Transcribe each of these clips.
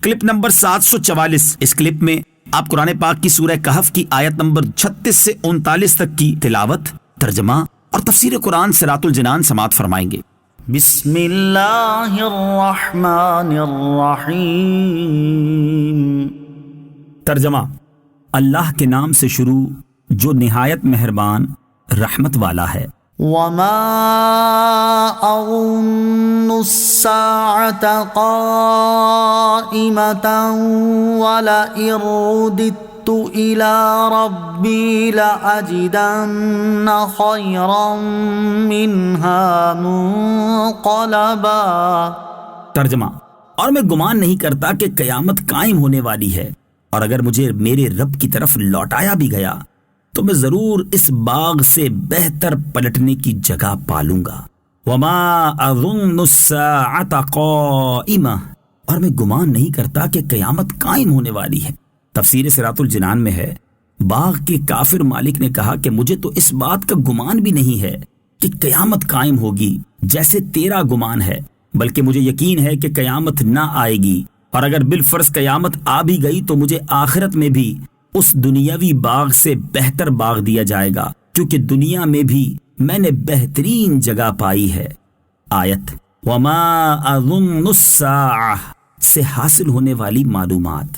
Clip number 744۔ اس clip میں آپ قرآن پاک کی سورہ کہف کی آیت نمبر 36 سے 39 تک کی تلاوت، ترجمہ اور تفسیر قرآن صراط الجنان سماعت فرمائیں گے۔ بسم اللہ الرحمن الرحیم۔ ترجمہ: اللہ کے نام سے شروع جو نہایت مہربان رحمت والا ہے۔ وما أظن الساعة قائمة ولئن رددت إلى ربي لأجدن خيرا منها منقلبا۔ ترجمہ: اور میں گمان نہیں کرتا کہ قیامت قائم ہونے والی ہے، اور اگر مجھے میرے رب کی طرف لوٹایا بھی گیا تو میں ضرور اس باغ سے بہتر پلٹنے کی جگہ پالوں گا۔ وما اظن الساعة قائمة، اور میں گمان نہیں کرتا کہ قیامت قائم ہونے والی ہے۔ تفسیر صراط الجنان میں ہے، باغ کے کافر مالک نے کہا کہ مجھے تو اس بات کا گمان بھی نہیں ہے کہ قیامت قائم ہوگی جیسے تیرا گمان ہے، بلکہ مجھے یقین ہے کہ قیامت نہ آئے گی، اور اگر بالفرض قیامت آ بھی گئی تو مجھے آخرت میں بھی اس دنیاوی باغ سے بہتر باغ دیا جائے گا، کیونکہ دنیا میں بھی میں نے بہترین جگہ پائی ہے۔ آیت وما اظن الساعہ سے حاصل ہونے والی معلومات۔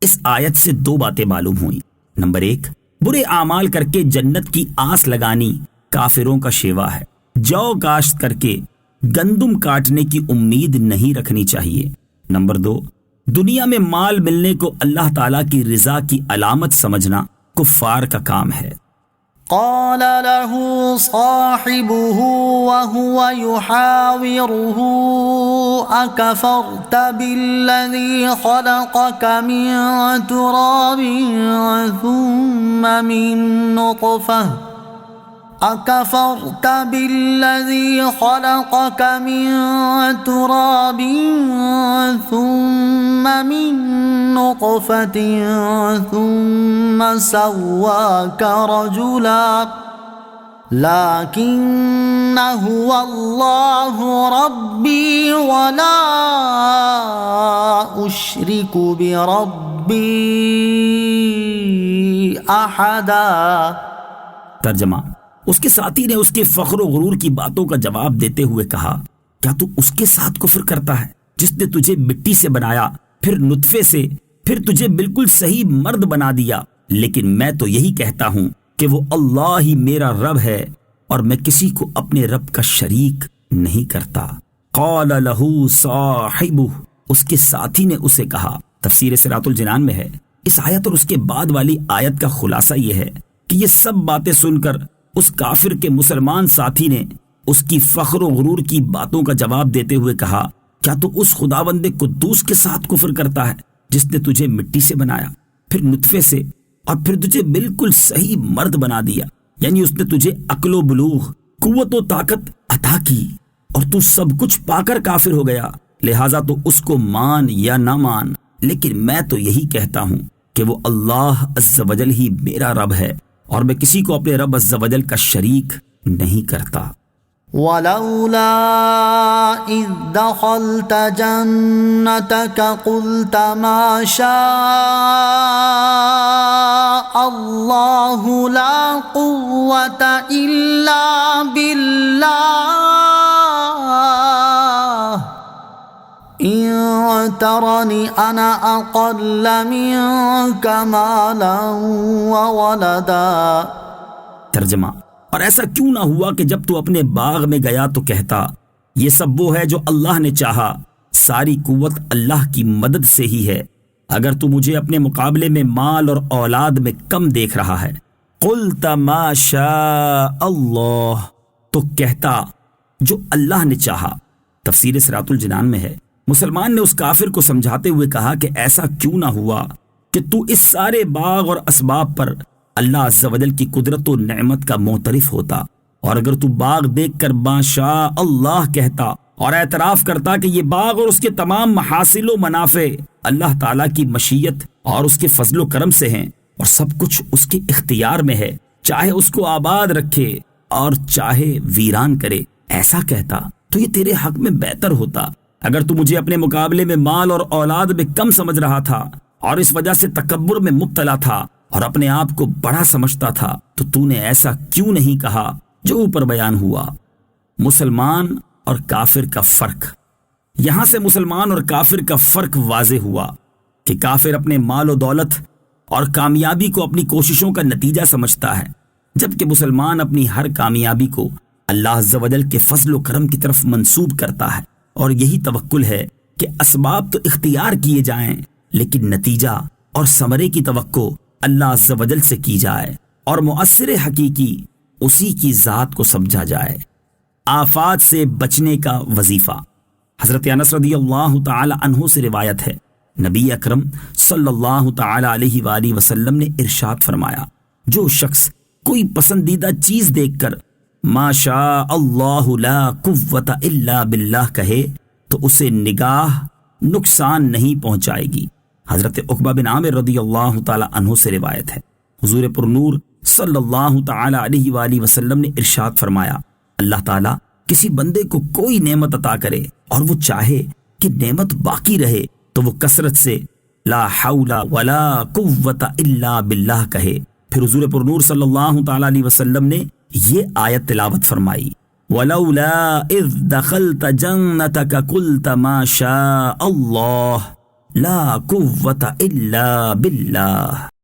اس آیت سے دو باتیں معلوم ہوئیں۔ نمبر 1، برے اعمال کر کے جنت کی آس لگانی کافروں کا شیوا ہے۔ جو کاشت کر کے گندم کاٹنے کی امید نہیں رکھنی چاہیے۔ نمبر 2، دنیا میں مال ملنے کو اللہ تعالیٰ کی رضا کی علامت سمجھنا کفار کا کام ہے۔ قال له صاحبه وهو يحاوره أكفرت بالذي خلقك من تراب ثم من نطفة أكفرت بالذي خلقك من تراب ثم من نطفة ثم سواك رجلا لكن هو الله ربي ولا أشرك بربي أحدا۔ ترجمہ: اس کے ساتھی نے اس کے فخر و غرور کی باتوں کا جواب دیتے ہوئے کہا، کیا تو اس کے ساتھ کفر کرتا ہے جس نے تجھے مٹی سے بنایا، پھر نطفے سے، پھر تجھے بالکل صحیح مرد بنا دیا؟ لیکن میں تو یہی کہتا ہوں کہ وہ اللہ ہی میرا رب ہے، اور میں کسی کو اپنے رب کا شریک نہیں کرتا۔ قال له صاحبہ، اس کے ساتھی نے اسے کہا۔ تفسیر صراط الجنان میں ہے، اس آیت اور اس کے بعد والی آیت کا خلاصہ یہ ہے کہ یہ سب باتیں سن کر اس کافر کے مسلمان ساتھی نے اس کی فخر و غرور کی باتوں کا جواب دیتے ہوئے کہا، کیا تو اس خداوند قدوس کے ساتھ کفر کرتا ہے جس نے تجھے مٹی سے بنایا، پھر نطفے سے، اور پھر تجھے بالکل صحیح مرد بنا دیا؟ یعنی اس نے تجھے عقل و بلوغ، قوت و طاقت عطا کی، اور تو سب کچھ پا کر کافر ہو گیا، لہٰذا تو اس کو مان یا نہ مان، لیکن میں تو یہی کہتا ہوں کہ وہ اللہ عز و جل ہی میرا رب ہے، اور میں کسی کو اپنے رب عز و جل کا شریک نہیں کرتا۔ ولولا إذ دخلت جنتك قلت ما شاء الله لا قوة إلا بالله إن ترني أنا أقل منك مالا وولدا۔ ترجمہ: اور ایسا کیوں نہ ہوا کہ جب تو اپنے باغ میں گیا تو کہتا، یہ سب وہ ہے جو اللہ نے چاہا، ساری قوت اللہ کی مدد سے ہی ہے، اگر تو مجھے اپنے مقابلے میں مال اور اولاد میں کم دیکھ رہا ہے۔ قلت ما شاء اللہ، تو کہتا جو اللہ نے چاہا۔ تفسیر صراط الجنان میں ہے، مسلمان نے اس کافر کو سمجھاتے ہوئے کہا کہ ایسا کیوں نہ ہوا کہ تو اس سارے باغ اور اسباب پر اللہ عز و جل کی قدرت و نعمت کا معترف ہوتا، اور اگر تو باغ دیکھ کر ما شاء اللہ کہتا اور اعتراف کرتا کہ یہ باغ اور اس کے تمام محاصل و منافع اللہ تعالیٰ کی مشیت اور اس کے فضل و کرم سے ہیں، اور سب کچھ اس کے اختیار میں ہے، چاہے اس کو آباد رکھے اور چاہے ویران کرے، ایسا کہتا تو یہ تیرے حق میں بہتر ہوتا، اگر تو مجھے اپنے مقابلے میں مال اور اولاد میں کم سمجھ رہا تھا اور اس وجہ سے تکبر میں مبتلا تھا اور اپنے آپ کو بڑا سمجھتا تھا تو نے ایسا کیوں نہیں کہا جو اوپر بیان ہوا۔ مسلمان اور کافر کا فرق۔ یہاں سے مسلمان اور کافر کا فرق واضح ہوا کہ کافر اپنے مال و دولت اور کامیابی کو اپنی کوششوں کا نتیجہ سمجھتا ہے، جبکہ مسلمان اپنی ہر کامیابی کو اللہ عز و جل کے فضل و کرم کی طرف منسوب کرتا ہے، اور یہی توکل ہے کہ اسباب تو اختیار کیے جائیں لیکن نتیجہ اور ثمرے کی توقع اللہ عز و جل سے کی جائے اور مؤثر حقیقی اسی کی ذات کو سمجھا جائے۔ آفات سے بچنے کا وظیفہ۔ حضرت انس رضی اللہ تعالی عنہ سے روایت ہے، نبی اکرم صلی اللہ تعالی علیہ وآلہ وسلم نے ارشاد فرمایا، جو شخص کوئی پسندیدہ چیز دیکھ کر ما شاء اللہ لا قوت الا باللہ کہے تو اسے نگاہ نقصان نہیں پہنچائے گی۔ حضرت عقبہ بن عامر رضی اللہ تعالی عنہ سے روایت ہے، حضور پرنور صلی اللہ تعالی علیہ وآلہ وسلم نے ارشاد فرمایا، اللہ تعالی کسی بندے کو کوئی نعمت عطا کرے اور وہ چاہے کہ نعمت باقی رہے تو وہ کثرت سے لا حول ولا قوت الا باللہ کہے۔ پھر حضور پرنور صلی اللہ تعالی علیہ وسلم نے یہ آیت تلاوت فرمائی، وَلَوْلَا إِذْ دَخَلْتَ جَنَّتَكَ قُلْتَ مَا شَاءَ اللَّهُ لَا قُوَّةَ إِلَّا بِاللَّهِ۔